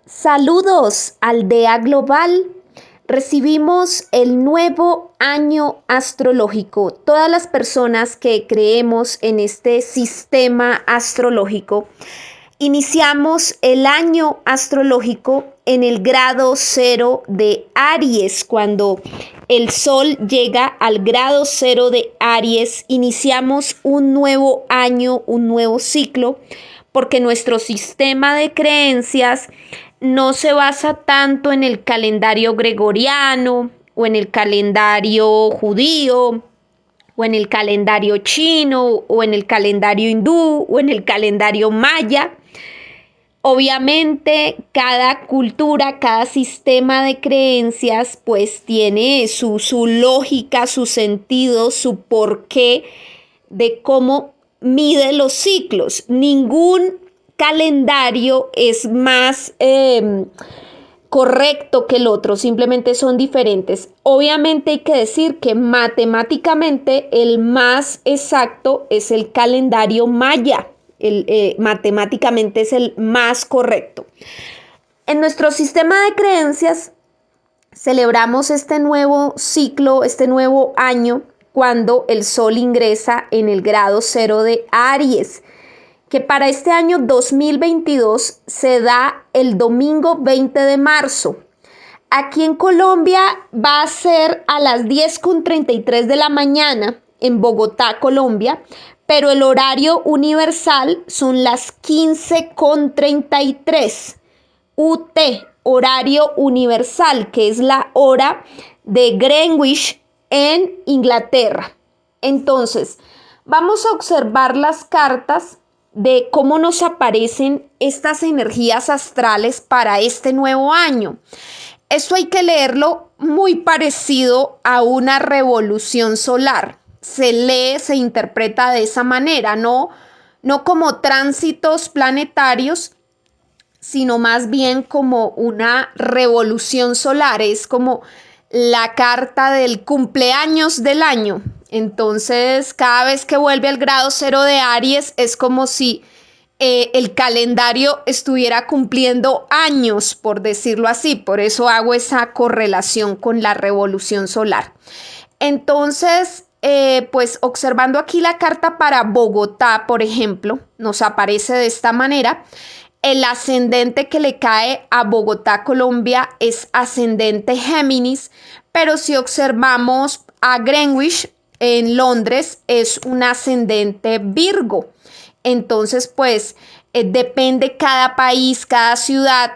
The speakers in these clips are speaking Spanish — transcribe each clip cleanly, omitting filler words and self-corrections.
Saludos, aldea global. Recibimos el nuevo año astrológico. Todas las personas que creemos en este sistema astrológico, iniciamos el año astrológico en el grado 0 de Aries. Cuando el Sol llega al grado 0 de Aries, iniciamos un nuevo año, un nuevo ciclo, porque nuestro sistema de creencias no se basa tanto en el calendario gregoriano o en el calendario judío o en el calendario chino o en el calendario hindú o en el calendario maya. Obviamente cada cultura, cada sistema de creencias pues tiene su lógica, su sentido, su porqué de cómo mide los ciclos. Ningún calendario es más correcto que el otro, simplemente son diferentes. Obviamente hay que decir que matemáticamente el más exacto es el calendario maya. Matemáticamente es el más correcto. En nuestro sistema de creencias celebramos este nuevo ciclo, este nuevo año, cuando el Sol ingresa en el grado 0 de Aries, que para este año 2022 se da el domingo 20 de marzo. Aquí en Colombia va a ser a las 10:33 de la mañana en Bogotá, Colombia, pero el horario universal son las 15:33 UT, horario universal, que es la hora de Greenwich en Inglaterra. Entonces, vamos a observar las cartas de cómo nos aparecen estas energías astrales para este nuevo año. Esto hay que leerlo muy parecido a una revolución solar. Se lee, se interpreta de esa manera, no como tránsitos planetarios, sino más bien como una revolución solar. Es como la carta del cumpleaños del año. Entonces, cada vez que vuelve al grado 0 de Aries, es como si el calendario estuviera cumpliendo años, por decirlo así. Por eso hago esa correlación con la revolución solar. Entonces, pues observando aquí la carta para Bogotá, por ejemplo, nos aparece de esta manera. El ascendente que le cae a Bogotá, Colombia, es ascendente Géminis, pero si observamos a Greenwich en Londres, es un ascendente Virgo. Entonces, pues, depende cada país, cada ciudad.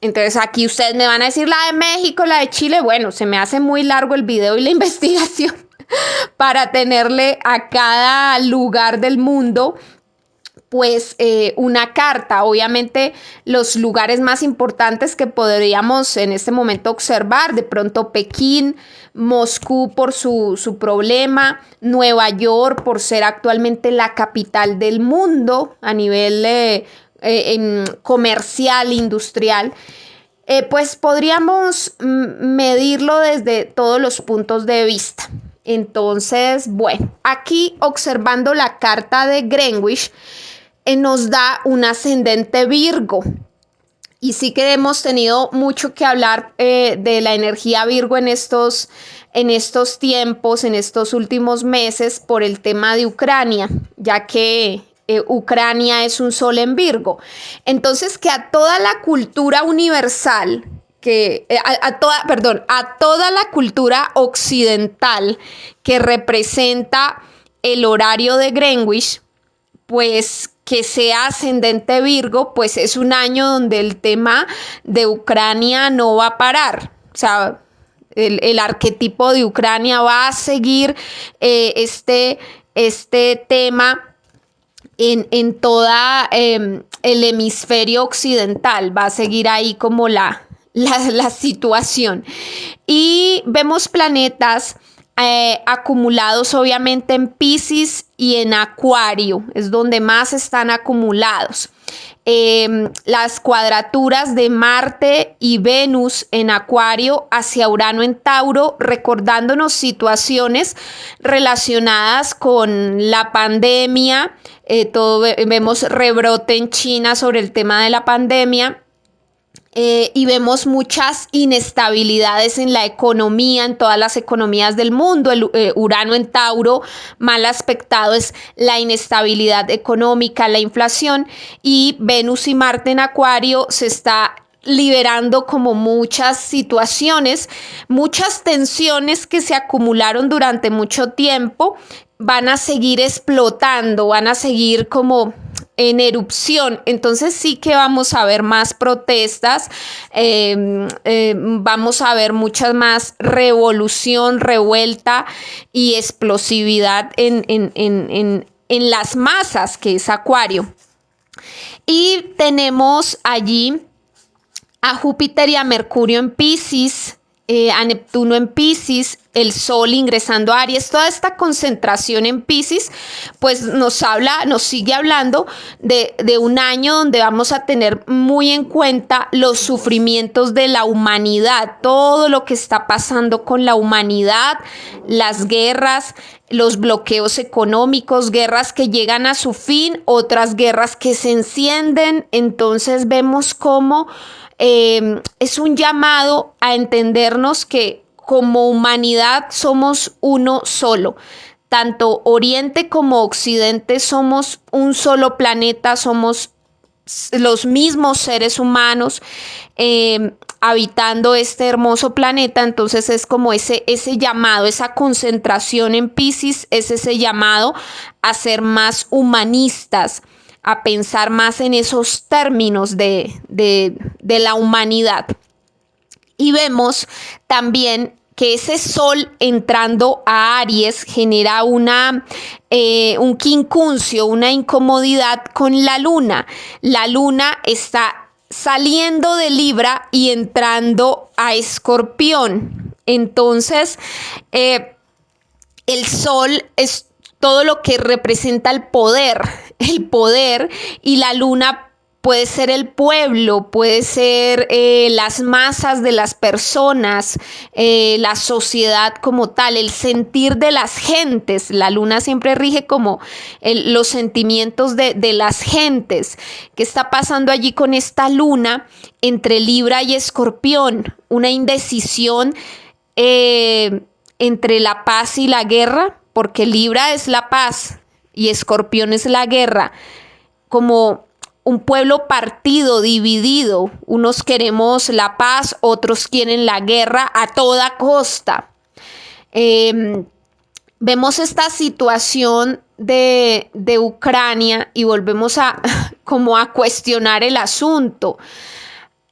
Entonces, aquí ustedes me van a decir la de México, la de Chile. Bueno, se me hace muy largo el video y la investigación para tenerle a cada lugar del mundo pues una carta. Obviamente los lugares más importantes que podríamos en este momento observar, de pronto Pekín, Moscú por su problema, Nueva York por ser actualmente la capital del mundo a nivel comercial, industrial. Pues podríamos medirlo desde todos los puntos de vista. Entonces, bueno, aquí observando la carta de Greenwich, nos da un ascendente Virgo. Y sí que hemos tenido mucho que hablar de la energía Virgo en estos tiempos, en estos últimos meses, por el tema de Ucrania, ya que Ucrania es un sol en Virgo. Entonces, que a toda la cultura universal, a toda la cultura occidental que representa el horario de Greenwich, pues que sea ascendente Virgo, pues es un año donde el tema de Ucrania no va a parar. O sea, el arquetipo de Ucrania va a seguir este tema en toda el hemisferio occidental. Va a seguir ahí como la situación. Y vemos planetas acumulados obviamente en Piscis y en Acuario, es donde más están acumulados. Las cuadraturas de Marte y Venus en Acuario hacia Urano en Tauro, recordándonos situaciones relacionadas con la pandemia. Vemos rebrote en China sobre el tema de la pandemia. y vemos muchas inestabilidades en la economía, en todas las economías del mundo. Urano en Tauro, mal aspectado, es la inestabilidad económica, la inflación, y Venus y Marte en Acuario se está liberando como muchas situaciones, muchas tensiones que se acumularon durante mucho tiempo, van a seguir explotando, van a seguir como erupción. Entonces sí que vamos a ver más protestas, vamos a ver mucha más revolución, revuelta y explosividad en las masas, que es Acuario. Y tenemos allí a Júpiter y a Mercurio en Piscis, a Neptuno en Piscis, el Sol ingresando a Aries. Toda esta concentración en Piscis pues nos sigue hablando de un año donde vamos a tener muy en cuenta los sufrimientos de la humanidad, todo lo que está pasando con la humanidad, las guerras, los bloqueos económicos, guerras que llegan a su fin, otras guerras que se encienden. Entonces vemos cómo es un llamado a entendernos que como humanidad somos uno solo. Tanto Oriente como Occidente somos un solo planeta, somos los mismos seres humanos habitando este hermoso planeta. Entonces es como ese llamado, esa concentración en Piscis, es ese llamado a ser más humanistas, a pensar más en esos términos de la humanidad. Y vemos también que ese Sol entrando a Aries genera un quincuncio, una incomodidad con la Luna. La Luna está saliendo de Libra y entrando a Escorpión. Entonces, el Sol es todo lo que representa el poder, y la Luna puede ser el pueblo, puede ser las masas de las personas, la sociedad como tal, el sentir de las gentes. La Luna siempre rige como los sentimientos de las gentes. ¿Qué está pasando allí con esta Luna entre Libra y Escorpión? Una indecisión entre la paz y la guerra, porque Libra es la paz y Escorpión es la guerra, como un pueblo partido, dividido. Unos queremos la paz, otros quieren la guerra a toda costa. Vemos esta situación de Ucrania y volvemos como a cuestionar el asunto.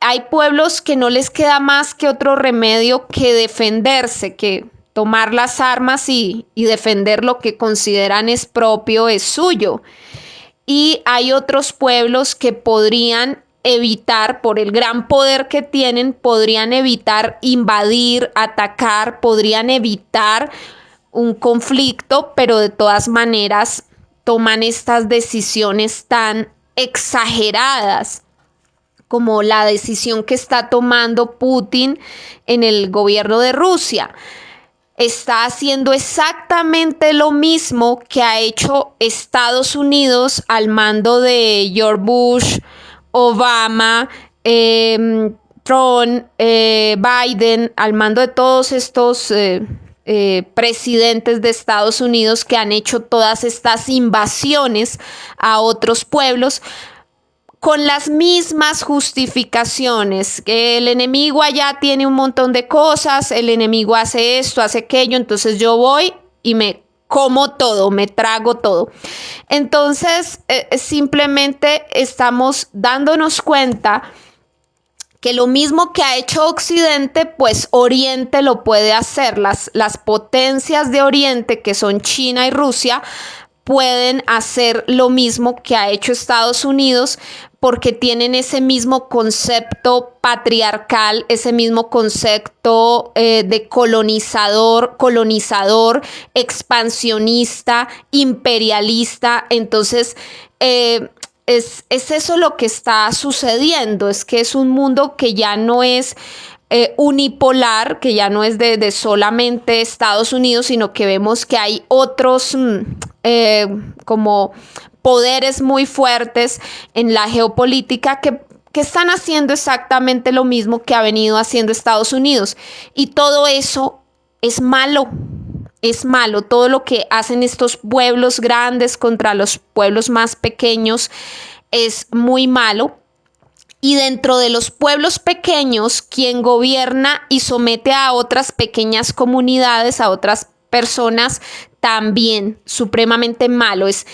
Hay pueblos que no les queda más que otro remedio que defenderse, que tomar las armas y defender lo que consideran es propio, es suyo. Y hay otros pueblos que podrían evitar, por el gran poder que tienen, podrían evitar invadir, atacar, podrían evitar un conflicto, pero de todas maneras toman estas decisiones tan exageradas, como la decisión que está tomando Putin en el gobierno de Rusia. Está haciendo exactamente lo mismo que ha hecho Estados Unidos al mando de George Bush, Obama, Trump, Biden, al mando de todos estos presidentes de Estados Unidos que han hecho todas estas invasiones a otros pueblos, con las mismas justificaciones, que el enemigo allá tiene un montón de cosas, el enemigo hace esto, hace aquello, entonces yo voy y me como todo, me trago todo. Entonces, simplemente estamos dándonos cuenta que lo mismo que ha hecho Occidente, pues Oriente lo puede hacer. Las potencias de Oriente, que son China y Rusia, pueden hacer lo mismo que ha hecho Estados Unidos, porque tienen ese mismo concepto patriarcal, ese mismo concepto de colonizador, expansionista, imperialista. Entonces, es eso lo que está sucediendo, es que es un mundo que ya no es unipolar, que ya no es de solamente Estados Unidos, sino que vemos que hay otros como poderes muy fuertes en la geopolítica que están haciendo exactamente lo mismo que ha venido haciendo Estados Unidos. Y todo eso es malo. Es malo. Todo lo que hacen estos pueblos grandes contra los pueblos más pequeños es muy malo. Y dentro de los pueblos pequeños, quien gobierna y somete a otras pequeñas comunidades, a otras personas, también supremamente malo. Es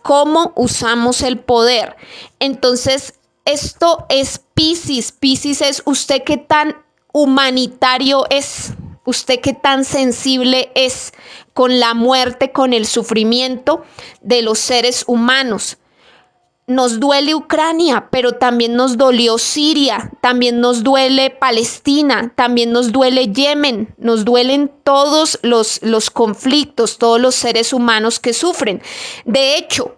cómo usamos el poder. Entonces, esto es Piscis. Piscis es usted qué tan humanitario es. Usted qué tan sensible es con la muerte, con el sufrimiento de los seres humanos. Nos duele Ucrania, pero también nos dolió Siria, también nos duele Palestina, también nos duele Yemen, nos duelen todos los conflictos, todos los seres humanos que sufren. De hecho,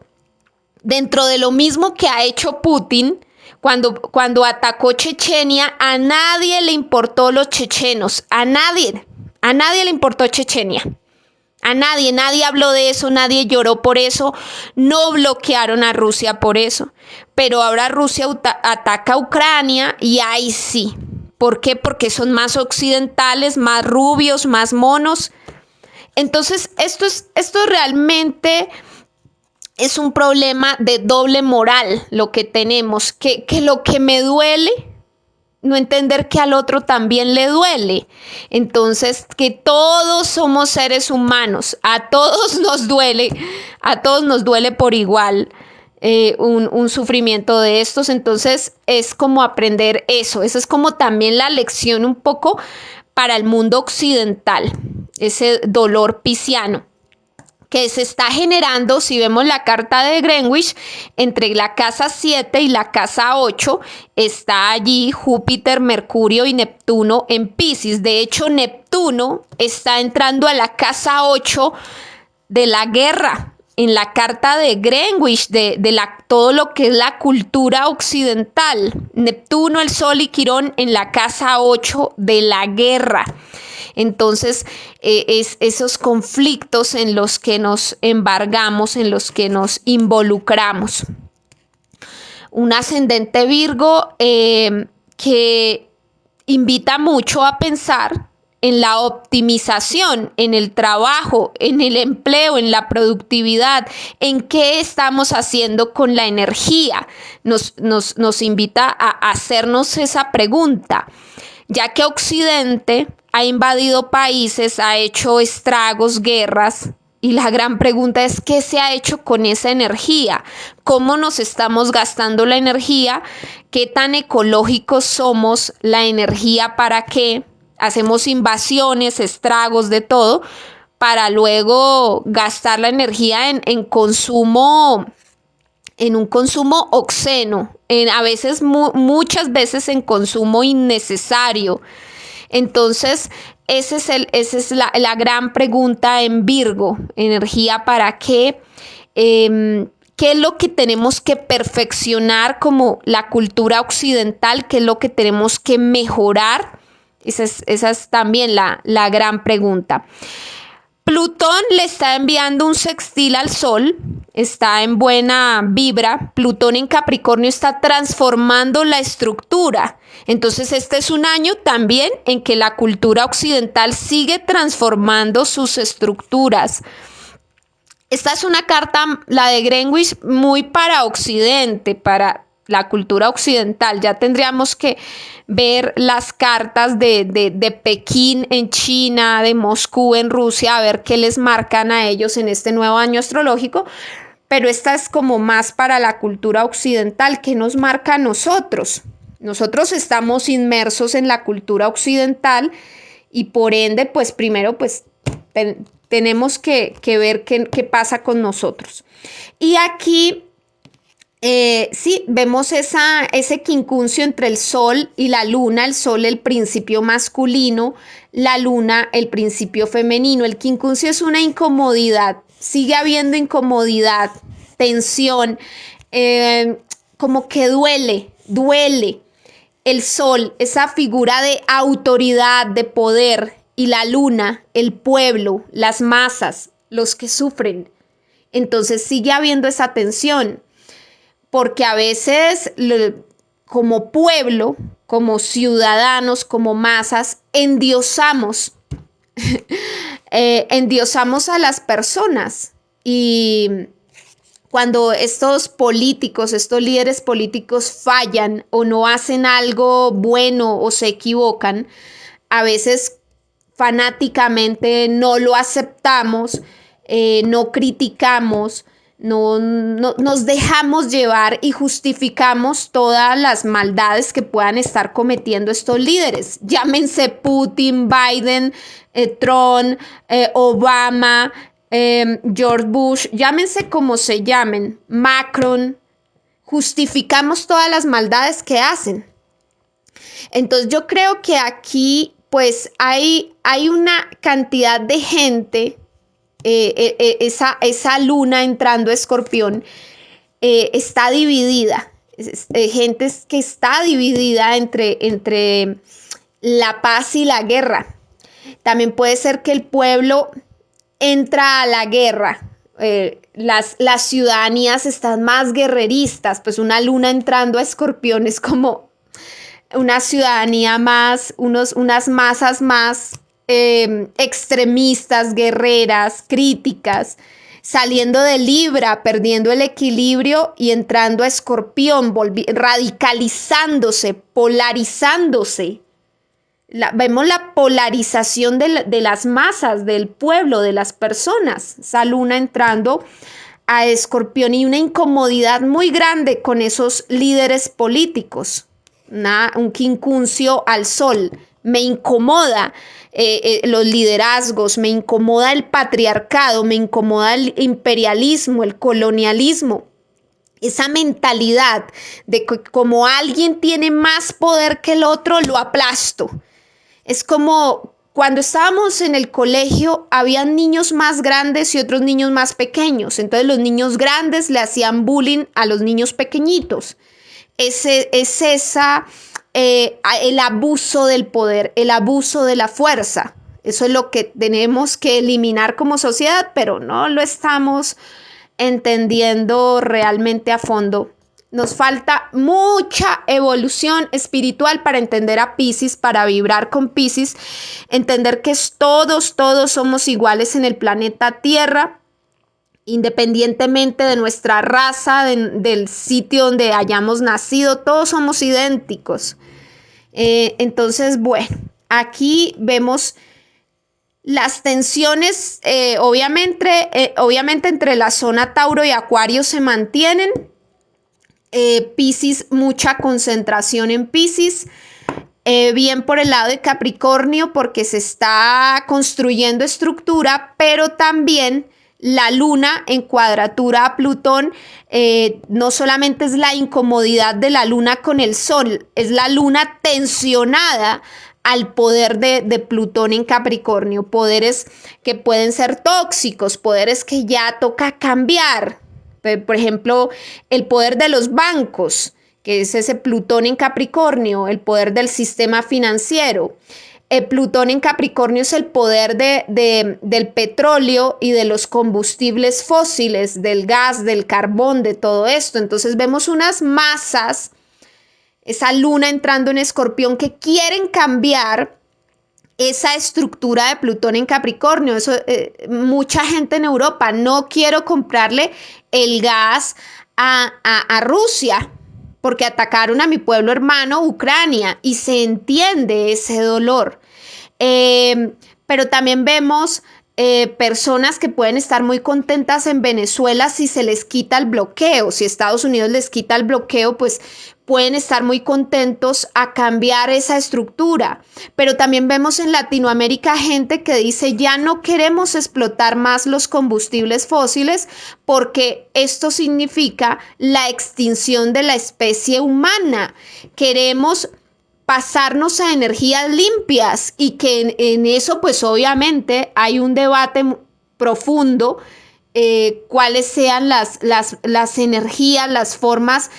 dentro de lo mismo que ha hecho Putin, cuando atacó Chechenia, a nadie le importó los chechenos, a nadie le importó Chechenia. A nadie habló de eso, nadie lloró por eso, no bloquearon a Rusia por eso. Pero ahora Rusia ataca a Ucrania y ahí sí. ¿Por qué? Porque son más occidentales, más rubios, más monos. Entonces, esto realmente es un problema de doble moral, lo que tenemos, que lo que me duele, no entender que al otro también le duele. Entonces, que todos somos seres humanos, a todos nos duele por igual un sufrimiento de estos. Entonces, es como aprender eso. Esa es como también la lección un poco para el mundo occidental, ese dolor pisciano que se está generando, si vemos la carta de Greenwich, entre la casa 7 y la casa 8, está allí Júpiter, Mercurio y Neptuno en Piscis. De hecho, Neptuno está entrando a la casa 8 de la guerra, en la carta de Greenwich, todo lo que es la cultura occidental. Neptuno, el Sol y Quirón en la casa 8 de la guerra. Entonces, es esos conflictos en los que nos embargamos, en los que nos involucramos. Un ascendente Virgo que invita mucho a pensar en la optimización, en el trabajo, en el empleo, en la productividad, en qué estamos haciendo con la energía. Nos invita a hacernos esa pregunta, ya que Occidente ha invadido países, ha hecho estragos, guerras, y la gran pregunta es ¿qué se ha hecho con esa energía? ¿Cómo nos estamos gastando la energía? ¿Qué tan ecológicos somos? ¿La energía para qué? Hacemos invasiones, estragos, de todo, para luego gastar la energía en consumo, en un consumo obsceno, muchas veces en consumo innecesario. Entonces, esa es la gran pregunta en Virgo, energía para qué, qué es lo que tenemos que perfeccionar como la cultura occidental, qué es lo que tenemos que mejorar. Esa es también la gran pregunta. Plutón le está enviando un sextil al Sol, está en buena vibra. Plutón en Capricornio está transformando la estructura. Entonces este es un año también en que la cultura occidental sigue transformando sus estructuras. Esta es una carta, la de Greenwich, muy para Occidente, para la cultura occidental. Ya tendríamos que ver las cartas de Pekín en China, de Moscú en Rusia, a ver qué les marcan a ellos en este nuevo año astrológico. Pero esta es como más para la cultura occidental. ¿Qué nos marca a nosotros? Nosotros estamos inmersos en la cultura occidental y por ende, pues primero, pues tenemos que ver qué pasa con nosotros. Y aquí sí, vemos ese quincuncio entre el Sol y la Luna. El Sol, el principio masculino, la Luna, el principio femenino. El quincuncio es una incomodidad. Sigue habiendo incomodidad, tensión, como que duele. El Sol, esa figura de autoridad, de poder, y la Luna, el pueblo, las masas, los que sufren. Entonces sigue habiendo esa tensión, porque a veces como pueblo, como ciudadanos, como masas, endiosamos, endiosamos a las personas. Y cuando estos políticos, estos líderes políticos fallan o no hacen algo bueno o se equivocan, a veces fanáticamente no lo aceptamos, no criticamos, no nos dejamos llevar y justificamos todas las maldades que puedan estar cometiendo estos líderes. Llámense Putin, Biden, Trump, Obama, George Bush, llámense como se llamen, Macron. Justificamos todas las maldades que hacen. Entonces yo creo que aquí pues hay una cantidad de gente, esa luna entrando a Escorpión está dividida. Gente que está dividida entre la paz y la guerra. También puede ser que el pueblo entra a la guerra. Las ciudadanías están más guerreristas, pues una luna entrando a Escorpión es como una ciudadanía más, unas masas más extremistas, guerreras, críticas, saliendo de Libra, perdiendo el equilibrio y entrando a Escorpión, radicalizándose, polarizándose. Vemos la polarización de las masas, del pueblo, de las personas. Esa luna entrando a Escorpión y una incomodidad muy grande con esos líderes políticos. Un quincuncio al sol. Me incomoda los liderazgos, me incomoda el patriarcado, me incomoda el imperialismo, el colonialismo. Esa mentalidad de que como alguien tiene más poder que el otro, lo aplasto. Es como cuando estábamos en el colegio, habían niños más grandes y otros niños más pequeños. Entonces los niños grandes le hacían bullying a los niños pequeñitos. El abuso del poder, el abuso de la fuerza. Eso es lo que tenemos que eliminar como sociedad, pero no lo estamos entendiendo realmente a fondo. Nos falta mucha evolución espiritual para entender a Piscis, para vibrar con Piscis, entender que todos somos iguales en el planeta Tierra, independientemente de nuestra raza, del sitio donde hayamos nacido, todos somos idénticos. Entonces, bueno, aquí vemos las tensiones, obviamente entre la zona Tauro y Acuario se mantienen. Piscis, mucha concentración en Piscis. Bien por el lado de Capricornio porque se está construyendo estructura, pero también la luna en cuadratura a Plutón, no solamente es la incomodidad de la luna con el sol, es la luna tensionada al poder de Plutón en Capricornio, poderes que pueden ser tóxicos, poderes que ya toca cambiar. Por ejemplo, el poder de los bancos, que es ese Plutón en Capricornio, el poder del sistema financiero. Plutón en Capricornio es el poder del petróleo y de los combustibles fósiles, del gas, del carbón, de todo esto. Entonces vemos unas masas, esa luna entrando en Escorpión, que quieren cambiar esa estructura de Plutón en Capricornio. Eso, mucha gente en Europa, no quiero comprarle el gas a Rusia porque atacaron a mi pueblo hermano Ucrania, y se entiende ese dolor. Pero también vemos personas que pueden estar muy contentas en Venezuela si se les quita el bloqueo. Si Estados Unidos les quita el bloqueo, pues pueden estar muy contentos a cambiar esa estructura. Pero también vemos en Latinoamérica gente que dice ya no queremos explotar más los combustibles fósiles porque esto significa la extinción de la especie humana. Queremos pasarnos a energías limpias, y que en eso pues obviamente hay un debate profundo, cuáles sean las energías, las formas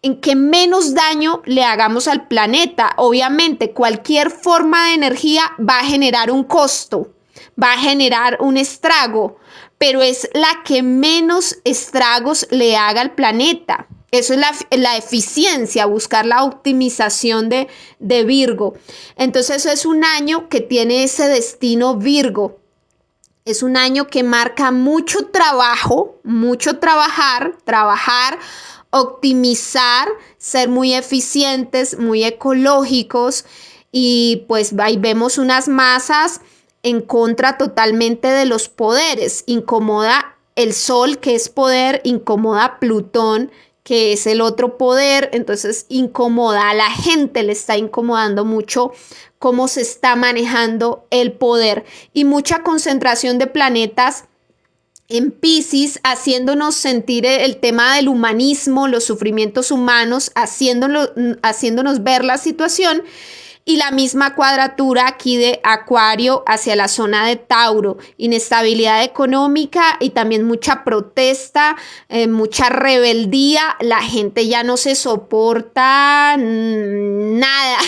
en que menos daño le hagamos al planeta. Obviamente cualquier forma de energía va a generar un costo, va a generar un estrago, pero es la que menos estragos le haga al planeta. Eso es la eficiencia, buscar la optimización de Virgo. Entonces es un año que tiene ese destino Virgo. Es un año que marca mucho trabajo, mucho trabajar, optimizar, ser muy eficientes, muy ecológicos y pues ahí vemos unas masas en contra totalmente de los poderes. Incomoda el Sol, que es poder, incomoda Plutón, que es el otro poder, entonces incomoda a la gente, le está incomodando mucho cómo se está manejando el poder y mucha concentración de planetas en Piscis, haciéndonos sentir el tema del humanismo, los sufrimientos humanos, haciéndonos ver la situación y la misma cuadratura aquí de Acuario hacia la zona de Tauro, inestabilidad económica y también mucha protesta, mucha rebeldía, la gente ya no se soporta nada,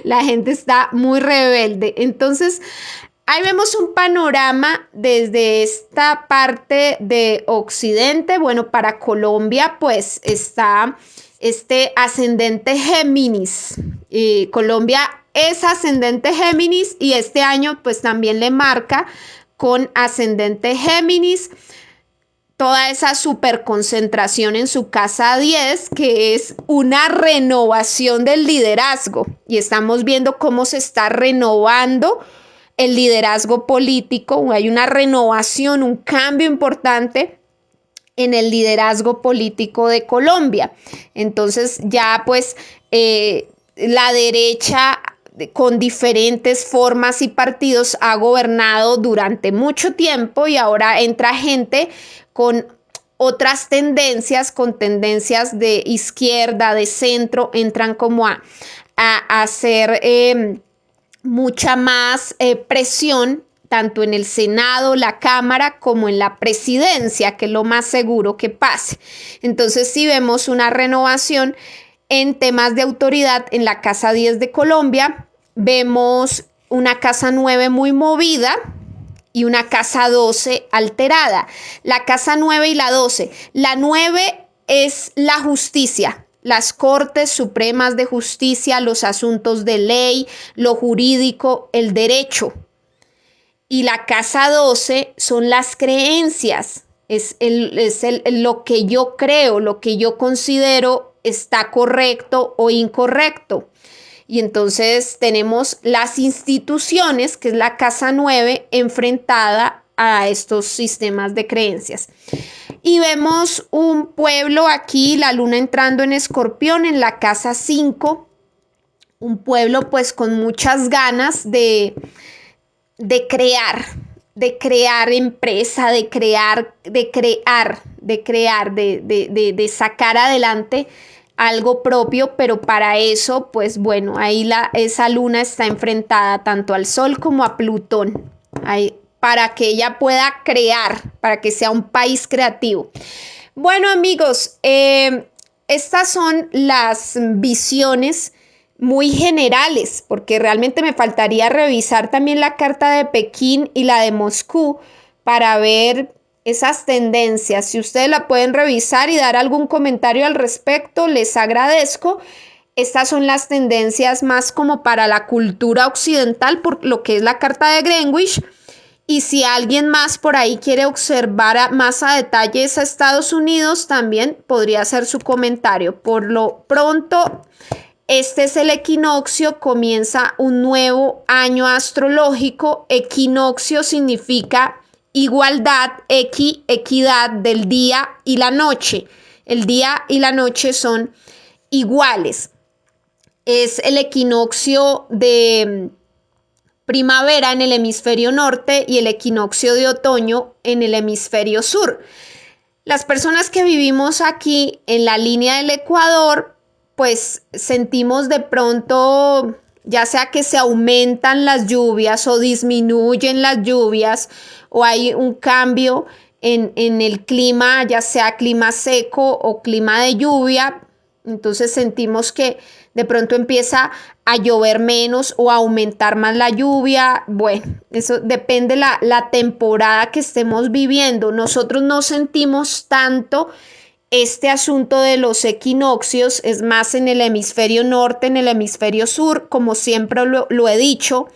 la gente está muy rebelde. Entonces, ahí vemos un panorama desde esta parte de Occidente. Bueno, para Colombia, pues está este ascendente Géminis. Colombia es ascendente Géminis y este año, pues también le marca con ascendente Géminis toda esa superconcentración en su casa 10, que es una renovación del liderazgo. Y estamos viendo cómo se está renovando el liderazgo político, hay una renovación, un cambio importante en el liderazgo político de Colombia. Entonces ya pues la derecha con diferentes formas y partidos ha gobernado durante mucho tiempo y ahora entra gente con otras tendencias, con tendencias de izquierda, de centro, entran como a hacer mucha más presión tanto en el Senado, la Cámara, como en la presidencia, que es lo más seguro que pase. Entonces, sí vemos una renovación en temas de autoridad en la Casa 10 de Colombia, vemos una Casa 9 muy movida y una Casa 12 alterada. La Casa 9 y la 12. La 9 es la justicia, las Cortes Supremas de Justicia, los asuntos de ley, lo jurídico, el derecho. Y la casa 12 son las creencias, lo que yo creo, lo que yo considero está correcto o incorrecto. Y entonces tenemos las instituciones, que es la casa 9, enfrentada a estos sistemas de creencias. Y vemos un pueblo aquí, la luna entrando en Escorpión, en la casa 5, un pueblo pues con muchas ganas de crear empresa, de sacar adelante algo propio, pero para eso, pues bueno, ahí esa luna está enfrentada tanto al Sol como a Plutón, ahí, para que ella pueda crear, para que sea un país creativo. Bueno, amigos, estas son las visiones muy generales, porque realmente me faltaría revisar también la carta de Pekín y la de Moscú para ver esas tendencias. Si ustedes la pueden revisar y dar algún comentario al respecto, les agradezco. Estas son las tendencias más como para la cultura occidental, por lo que es la carta de Greenwich. Y si alguien más por ahí quiere observar más a detalle a Estados Unidos, también podría hacer su comentario. Por lo pronto, este es el equinoccio, comienza un nuevo año astrológico. Equinoccio significa igualdad, equidad del día y la noche. El día y la noche son iguales. Es el equinoccio de primavera en el hemisferio norte y el equinoccio de otoño en el hemisferio sur. Las personas que vivimos aquí en la línea del Ecuador, pues sentimos de pronto, ya sea que se aumentan las lluvias o disminuyen las lluvias, o hay un cambio en el clima, ya sea clima seco o clima de lluvia. Entonces sentimos que de pronto empieza a llover menos o a aumentar más la lluvia. Bueno, eso depende la temporada que estemos viviendo. Nosotros no sentimos tanto este asunto de los equinoccios es más en el hemisferio norte, en el hemisferio sur, como siempre lo he dicho.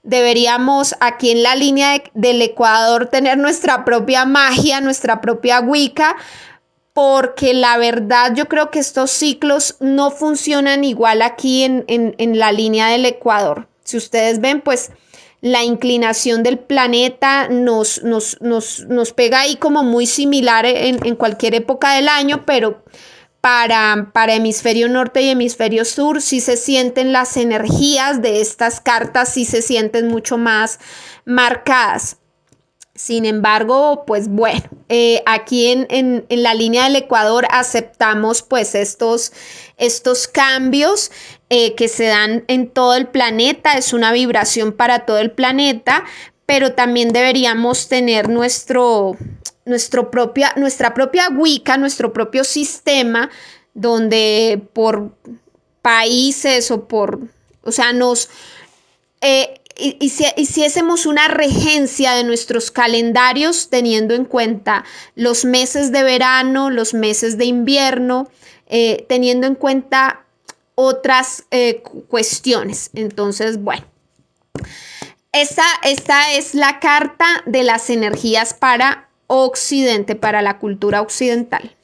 Deberíamos aquí en la línea del Ecuador tener nuestra propia magia, nuestra propia Wicca, porque la verdad yo creo que estos ciclos no funcionan igual aquí en la línea del Ecuador. Si ustedes ven, pues la inclinación del planeta nos pega ahí como muy similar en cualquier época del año, pero para hemisferio norte y hemisferio sur sí se sienten las energías de estas cartas, sí se sienten mucho más marcadas. Sin embargo, pues bueno, aquí en la línea del Ecuador aceptamos pues estos cambios que se dan en todo el planeta, es una vibración para todo el planeta, pero también deberíamos tener nuestra propia Wicca, nuestro propio sistema, donde por países o sea, hiciésemos una regencia de nuestros calendarios teniendo en cuenta los meses de verano, los meses de invierno, teniendo en cuenta otras cuestiones. Entonces, bueno, esta es la carta de las energías para Occidente, para la cultura occidental.